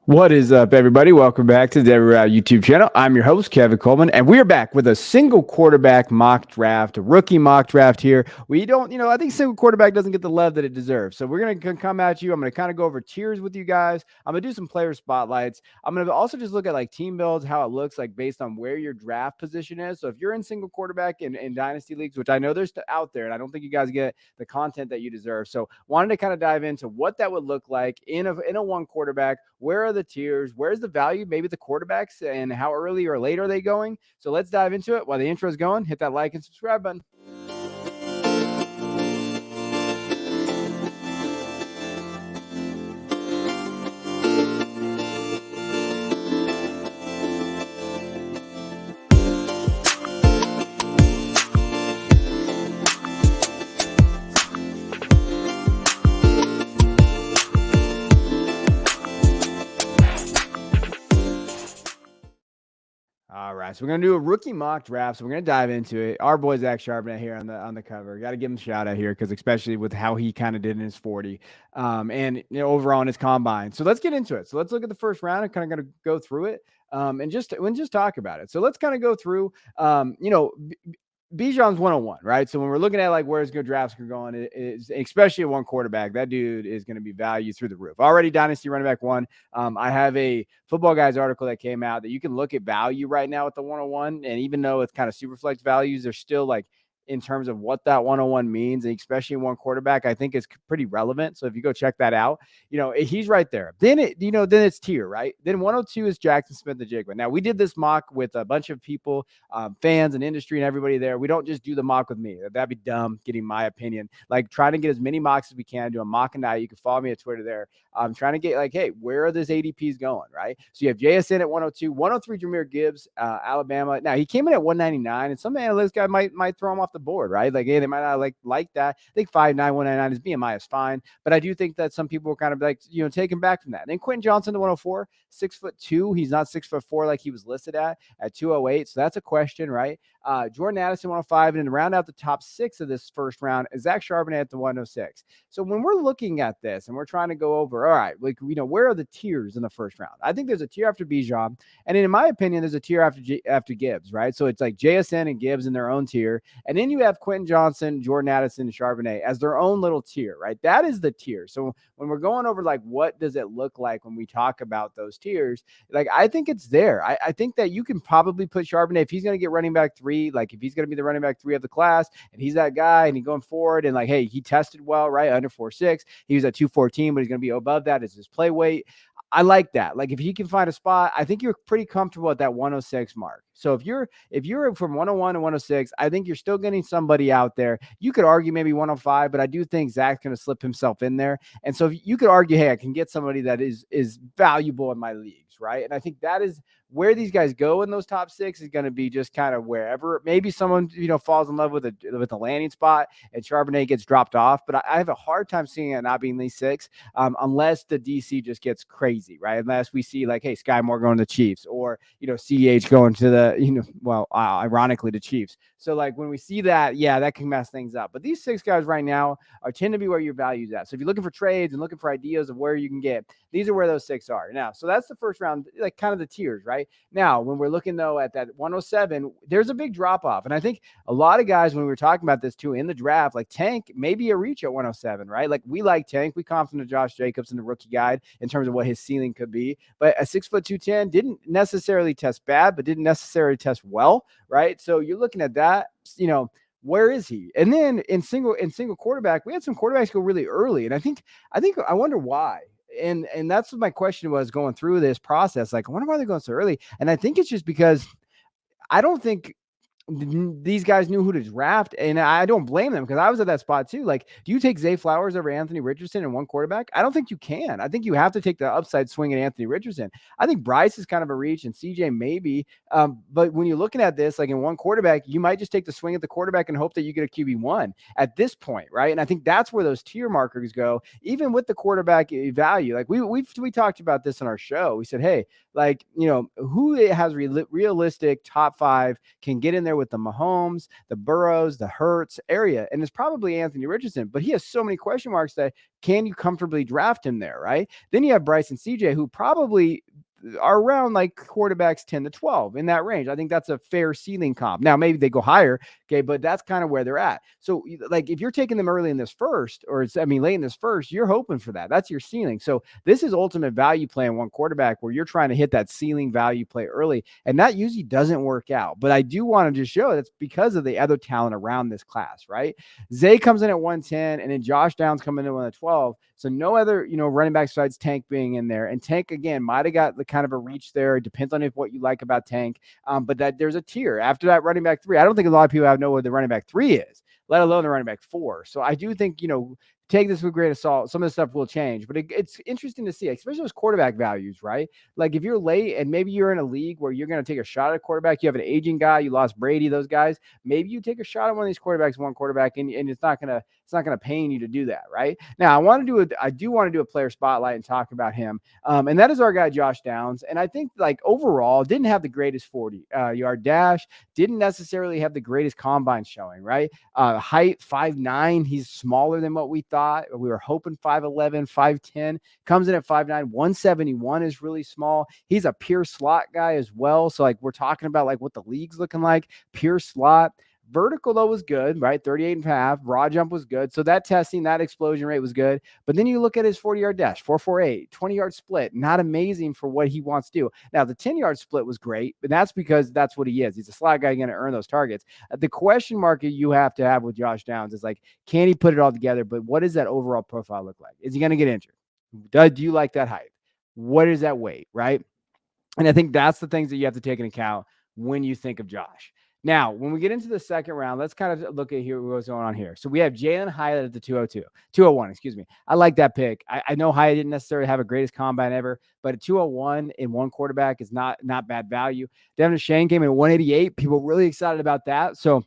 What is up, everybody? Welcome back to the Royale YouTube channel. I'm your host, Kevin Coleman, and we are back with a single quarterback mock draft, a rookie mock draft here. We don't, I think single quarterback doesn't get the love that it deserves. So we're going to come at you. I'm going to kind of go over tiers with you guys. I'm going to do some player spotlights. I'm going to also just look at like team builds, how it looks like based on where your draft position is. So if you're in single quarterback in Dynasty leagues, which I know there's out there, and I don't think you guys get the content that you deserve. So wanted to kind of dive into what that would look like in a one quarterback. Where are the tiers? Where's the value? Maybe the quarterbacks, and how early or late are they going? So let's dive into it. While the intro is going, hit that like and subscribe button. All right, so we're gonna do a rookie mock draft. So we're gonna dive into it. Our boy Zach Charbonnet here on the cover. Got to give him a shout out here because especially with how he kind of did in his 40, and overall in his combine. So let's get into it. So let's look at the first round and kind of gonna go through it, and just talk about it. So let's kind of go through, Bijan's 101, right? So when we're looking at like where's good drafts are going, it is especially at one quarterback, that dude is going to be valued through the roof. Already Dynasty running back one. I have a Football Guys article that came out that you can look at value right now at the 101. And even though it's kind of super flex values, they're still like in terms of what that 101 means, and especially in one quarterback, I think it's pretty relevant. So if you go check that out, he's right there. Then then it's tier, right? Then 102 is Jackson Smith-Njigba. Now we did this mock with a bunch of people, fans and industry and everybody there. We don't just do the mock with me. That'd be dumb getting my opinion. Like trying to get as many mocks as we can, do a mock and night. You can follow me at Twitter there. I'm trying to get like, hey, where are these ADPs going, right? So you have JSN at 102, 103 Jahmyr Gibbs, Alabama. Now he came in at 199, and some analyst guy might throw him off the board, right? Like, hey, they might not like that. I think 5'9", 199 is BMI is fine, but I do think that some people are kind of like, taken back from that. And then Quentin Johnson to 104, 6'2". He's not 6'4" like he was listed at 208. So that's a question, right? Jordan Addison 105, and then round out the top 6 of this first round is Zach Charbonnet at the 106. So when we're looking at this and we're trying to go over, all right, like, where are the tiers in the first round? I think there's a tier after Bijan, and in my opinion, there's a tier after Gibbs, right? So it's like JSN and Gibbs in their own tier, and then you have Quentin Johnson, Jordan Addison, and Charbonnet as their own little tier, right? That is the tier. So when we're going over like what does it look like when we talk about those tiers, like I think it's there. I think that you can probably put Charbonnet if he's going to get running back 3, like if he's going to be the running back 3 of the class, and he's that guy, and he's going forward, and like, hey, he tested well, right? Under 4.6, he was at 214, but he's going to be above that as his play weight. I like that. Like if he can find a spot, I think you're pretty comfortable at that 106 mark. So if you're from 101 to 106, I think you're still getting somebody out there. You could argue maybe 105, but I do think Zach's going to slip himself in there. And so you could argue, hey, I can get somebody that is valuable in my leagues, right? And I think that is where these guys go in those top 6 is going to be just kind of wherever. Maybe someone falls in love with a landing spot and Charbonnet gets dropped off, but I have a hard time seeing it not being these 6, unless the DC just gets crazy, right? Unless we see like, hey, Sky Moore going to the Chiefs, or CH going to the ironically the Chiefs. So like when we see that, yeah, that can mess things up. But these 6 guys right now tend to be where your value's at. So if you're looking for trades and looking for ideas of where you can get, these are where those 6 are now. So that's the first round, like kind of the tiers, right? Now, when we're looking though at that 107, there's a big drop off. And I think a lot of guys, when we were talking about this too in the draft, like Tank may be a reach at 107, right? Like we like Tank. We confident of Josh Jacobs in the rookie guide in terms of what his ceiling could be. But a 6'2", 210 didn't necessarily test bad, but didn't necessarily test well, right? So you're looking at that, where is he? And then in single quarterback, we had some quarterbacks go really early. And I wonder why. And that's what my question was going through this process. Like, I wonder why they're going so early. And I think it's just because I don't think these guys knew who to draft, and I don't blame them because I was at that spot too. Like, do you take Zay Flowers over Anthony Richardson in one quarterback? I don't think you can. I think you have to take the upside swing at Anthony Richardson. I think Bryce is kind of a reach, and CJ maybe. But when you're looking at this, like in one quarterback, you might just take the swing at the quarterback and hope that you get a QB1 at this point, right? And I think that's where those tier markers go, even with the quarterback value. Like we talked about this on our show. We said, hey, like, who has realistic top 5 can get in there there with the Mahomes, the Burrows, the Hurts area, and it's probably Anthony Richardson, but he has so many question marks that can you comfortably draft him there, right? Then you have Bryce and CJ, who probably are around like quarterbacks 10 to 12 in that range. I think that's a fair ceiling comp. Now, maybe they go higher, okay, but that's kind of where they're at. So, like, if you're taking them early in this first, late in this first, you're hoping for that. That's your ceiling. So, this is ultimate value play in one quarterback where you're trying to hit that ceiling value play early, and that usually doesn't work out. But I do want to just show that's because of the other talent around this class, right? Zay comes in at 110, and then Josh Downs coming in at 112. So no other, running back besides Tank being in there. And Tank, again, might have got the kind of a reach there. It depends on what you like about Tank. But that there's a tier after that running back 3. I don't think a lot of people know what the running back 3 is, let alone the running back 4. So I do think, take this with a grain of salt. Some of the stuff will change, but it's interesting to see, especially those quarterback values, right? Like if you're late and maybe you're in a league where you're going to take a shot at quarterback, you have an aging guy, you lost Brady, those guys, maybe you take a shot at one of these quarterbacks, one quarterback, and it's not going to pain you to do that, right? Now, I do want to do a player spotlight and talk about him. And that is our guy, Josh Downs. And I think like overall didn't have the greatest 40-yard dash, didn't necessarily have the greatest combine showing, right? Height 5'9", he's smaller than what we thought. We were hoping 5'11", 5'10", comes in at 5'9", 171 is really small. He's a pure slot guy as well. So like we're talking about like what the league's looking like, pure slot. Vertical, though, was good, right? 38.5. Raw jump was good. So that testing, that explosion rate was good. But then you look at his 40-yard dash, 4.48, 20-yard split. Not amazing for what he wants to do. Now, the 10-yard split was great, but that's because that's what he is. He's a slot guy going to earn those targets. The question mark you have to have with Josh Downs is like, can he put it all together? But what does that overall profile look like? Is he going to get injured? Do you like that height? What is that weight, right? And I think that's the things that you have to take into account when you think of Josh. Now, when we get into the second round, let's kind of look at here what's going on here. So we have Jalen Hyatt at the 201, excuse me. I like that pick. I know Hyatt didn't necessarily have a greatest combine ever, but a 201 in one quarterback is not bad value. Devin Shane came in at 188. People really excited about that. So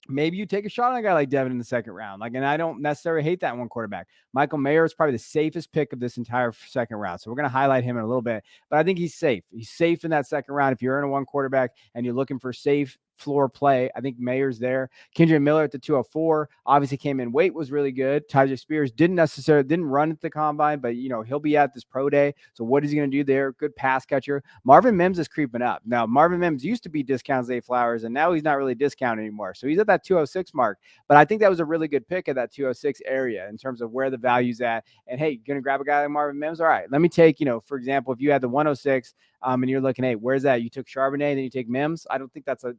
maybe you take a shot on a guy like Devin in the second round. And I don't necessarily hate that one quarterback. Michael Mayer is probably the safest pick of this entire second round. So we're going to highlight him in a little bit, but I think he's safe. He's safe in that second round. If you're in a one quarterback and you're looking for safe floor play, I think Mayer's there. Kendrick Miller at the 204 obviously came in. Weight was really good. Tyjae Spears didn't run at the combine, but he'll be at this pro day. So what is he going to do there? Good pass catcher. Marvin Mims is creeping up. Now, Marvin Mims used to be discount Zay Flowers, and now he's not really discounted anymore. So he's at that 206 mark. But I think that was a really good pick at that 206 area in terms of where the value's at. And hey, you're going to grab a guy like Marvin Mims? All right, let me take, for example, if you had the 106, and you're looking, hey, where's that? You took Charbonnet, then you take Mims. I don't think that's a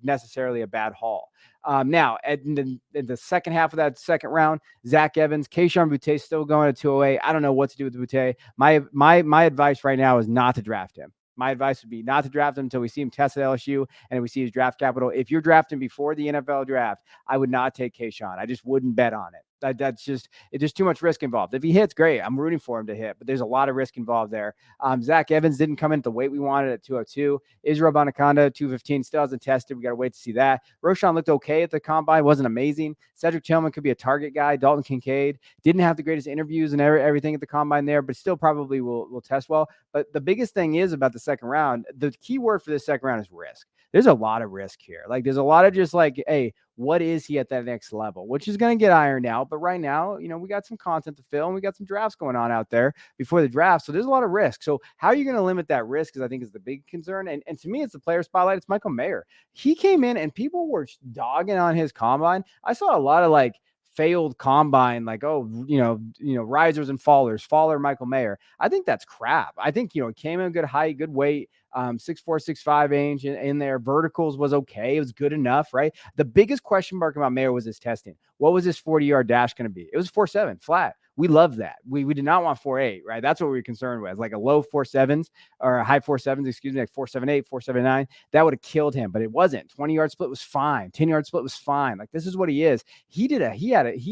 necessarily a bad haul. Now, in the second half of that second round, Zach Evans, Kayshon Boutte still going at 208. I don't know what to do with Boutte. My advice right now is not to draft him. My advice would be not to draft him until we see him test at LSU and we see his draft capital. If you're drafting before the NFL draft, I would not take Kayshon. I just wouldn't bet on it. It's just too much risk involved. If he hits, great. I'm rooting for him to hit, but there's a lot of risk involved there. Zach Evans didn't come in at the weight we wanted at 202. Israel Bonaconda, 215, still hasn't tested. We got to wait to see that. Roshan looked okay at the combine. Wasn't amazing. Cedric Tillman could be a target guy. Dalton Kincaid didn't have the greatest interviews and everything at the combine there, but still probably will test well. But the biggest thing is about the second round, the key word for this second round is risk. There's a lot of risk here. Like there's a lot of just like, hey, what is he at that next level, which is going to get ironed out. But right now, we got some content to fill and we got some drafts going on out there before the draft. So there's a lot of risk. So how are you going to limit that risk? Because I think is the big concern. And to me, it's the player spotlight. It's Michael Mayer. He came in and people were dogging on his combine. I saw a lot of like failed combine, like, risers and fallers, faller Michael Mayer. I think that's crap. I think, came in good height, good weight, 6'4", 6'5" range in there. Verticals was okay. It was good enough, right? The biggest question mark about Mayer was his testing. What was his 40-yard dash going to be? It was 4.7 flat. We love that. We did not want 4.8, right? That's what we were concerned with, like a low 4.7s or a high 4.7s, excuse me, like 4.78, 4.79. That would have killed him, but it wasn't. 20-yard split was fine. 10-yard split was fine. Like this is what he is. He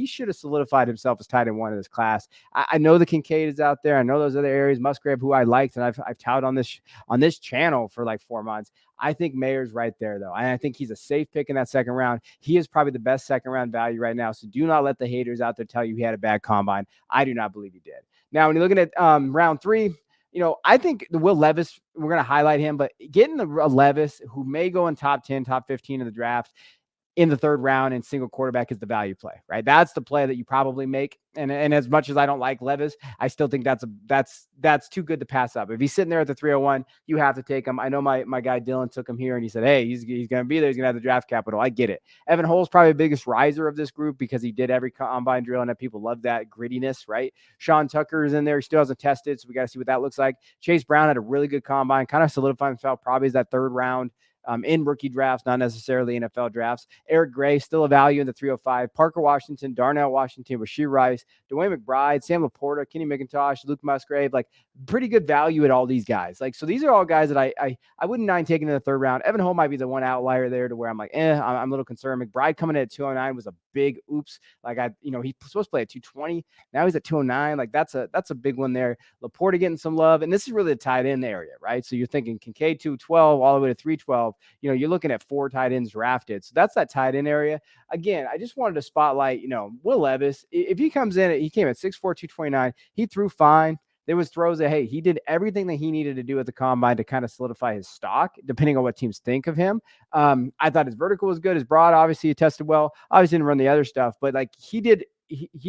should have solidified himself as tight end one of this class. I know the Kincaid is out there. I know those other areas. Musgrave, who I liked, and I've touted on this channel for like 4 months. I think Mayer's right there, though. And I think he's a safe pick in that second round. He is probably the best second round value right now. So do not let the haters out there tell you he had a bad combine. I do not believe he did. Now, when you're looking at round 3, I think the Will Levis, we're going to highlight him, but getting the Levis, who may go in top 10, top 15 of the draft, in the third round and single quarterback is the value play, right? That's the play that you probably make. And as much as I don't like Levis, I still think that's too good to pass up. If he's sitting there at the 301, you have to take him. I know my guy Dylan took him here and he said, hey, he's going to be there. He's going to have the draft capital. I get it. Evan Hull's probably the biggest riser of this group because he did every combine drill and people love that grittiness, right? Sean Tucker is in there. He still hasn't tested, so we got to see what that looks like. Chase Brown had a really good combine, kind of solidifying himself probably as that third round in rookie drafts, not necessarily NFL drafts. Eric Gray, still a value in the 305. Parker Washington, Darnell Washington, Rashee Rice, Dwayne McBride, Sam Laporta, Kenny McIntosh, Luke Musgrave, like pretty good value at all these guys. Like, so these are all guys that I wouldn't mind taking in the third round. Evan Hull might be the one outlier there to where I'm like, I'm a little concerned. McBride coming in at 209 was a big oops. Like he's supposed to play at 220. Now he's at 209. Like that's a big one there. Laporta getting some love. And this is really the tight end area, right? So you're thinking Kincaid 212 all the way to 312. You're looking at 4 tight ends drafted. So that's that tight end area. Again, I just wanted to spotlight, Will Levis. If he comes in, he came at 6'4", 229. He threw fine. There was throws that, hey, he did everything that he needed to do at the combine to kind of solidify his stock, depending on what teams think of him. I thought his vertical was good. His broad, obviously, he tested well. Obviously, didn't run the other stuff, but like he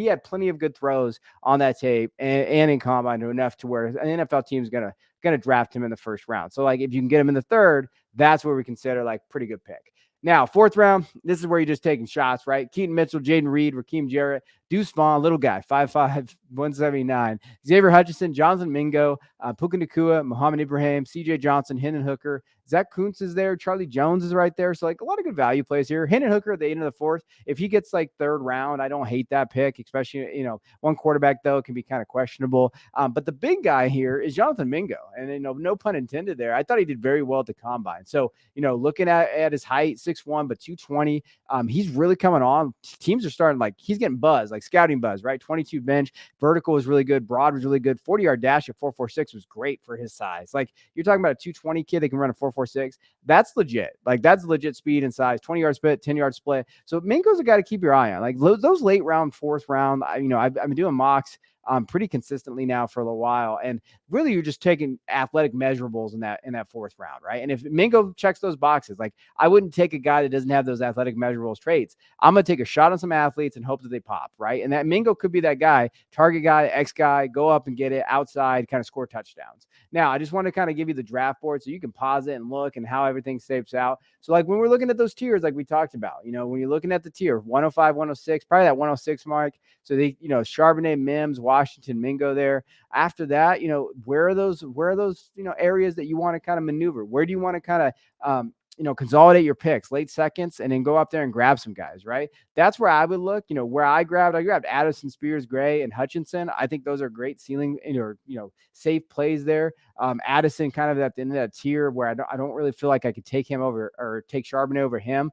had plenty of good throws on that tape and in combine enough to where an NFL team is gonna draft him in the first round. So like if you can get him in the third, that's where we consider like pretty good pick. Now, fourth round, this is where you're just taking shots, right? Keaton Mitchell, Jaden Reed, Raheem Jarrett, Deuce Vaughn, little guy, 5'5", 179. Xavier Hutchinson, Jonathan Mingo, Puka Nacua, Muhammad Ibrahim, CJ Johnson, Hendon Hooker. Zach Kuntz is there. Charlie Jones is right there. So, like, a lot of good value plays here. Hendon Hooker at the end of the fourth. If he gets, like, third round, I don't hate that pick, especially, one quarterback, though, can be kind of questionable. But the big guy here is Jonathan Mingo. And, no pun intended there. I thought he did very well at the combine. So, looking at his height, 6'1", but 220, he's really coming on. Teams are starting, like, he's getting buzz, like scouting buzz, right? 22 bench. Vertical was really good. Broad was really good. 40-yard dash at 4.46 was great for his size. Like, you're talking about a 220 kid that can run a 4.46. That's legit. Like, that's legit speed and size. 20-yard split, 10-yard split. So Mingo's a guy to keep your eye on. Like, those late round, fourth round, I've been doing mocks pretty consistently now for a little while. And really, you're just taking athletic measurables in that fourth round, right? And if Mingo checks those boxes, like, I wouldn't take a guy that doesn't have those athletic measurables traits. I'm going to take a shot on some athletes and hope that they pop, right? And that Mingo could be that guy, target guy, X guy, go up and get it outside, kind of score touchdowns. Now, I just want to kind of give you the draft board so you can pause it and look and how everything shapes out. So, like, when we're looking at those tiers, like we talked about, when you're looking at the tier 105, 106, probably that 106 mark. So they, Charbonnet, Mims, Washington, Mingo there. After that, where are those, areas that you want to kind of maneuver? Where do you want to kind of, consolidate your picks, late seconds, and then go up there and grab some guys, right? That's where I would look. Where I grabbed Addison, Spears, Gray, and Hutchinson. I think those are great ceiling or safe plays there. Addison kind of at the end of that tier where I don't really feel like I could take him over or take Charbonnet over him.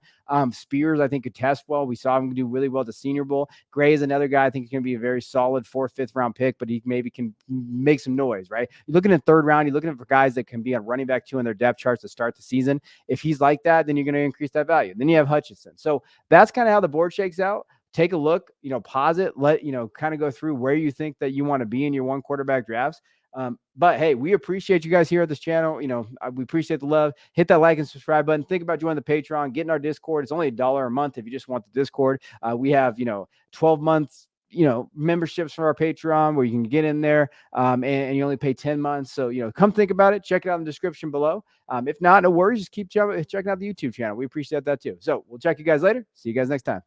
Spears, I think, could test well. We saw him do really well at the Senior Bowl. Gray is another guy I think he's going to be a very solid 4th, 5th round pick, but he maybe can make some noise, right? You're looking at third round. You're looking for guys that can be on running back 2 in their depth charts to start the season. If he's like that, then you're going to increase that value. Then you have Hutchinson. So that's kind of how the board shakes out. Take a look, pause it, let, kind of go through where you think that you want to be in your one quarterback drafts. But hey, we appreciate you guys here at this channel. We appreciate the love. Hit that like and subscribe button. Think about joining the Patreon, getting our Discord. It's only $1 a month if you just want the Discord. We have, 12 months, memberships for our Patreon where you can get in there and you only pay 10 months. So, come think about it. Check it out in the description below. If not, no worries. Just keep checking out the YouTube channel. We appreciate that too. So we'll check you guys later. See you guys next time.